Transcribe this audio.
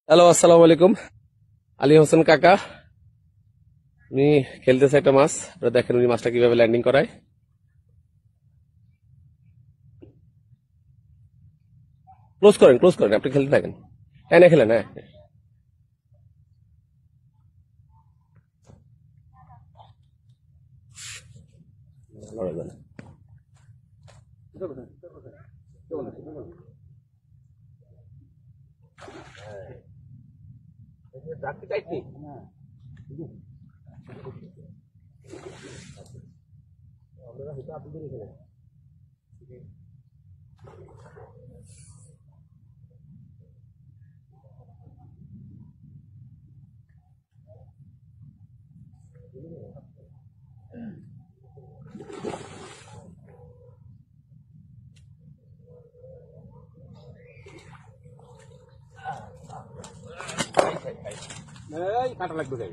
Hello, আসসালামু আলাইকুম। আলী হোসেন কাকা উনি খেলতেছে একটা মাছ। আপনারা দেখেন উনি মাছটা কিভাবে ল্যান্ডিং করায়। ক্লোজ করেন, আপনি খেলতে থাকেন। এনে খেলেন, হ্যাঁ। লড়াই না। এই কাটা লাগবে।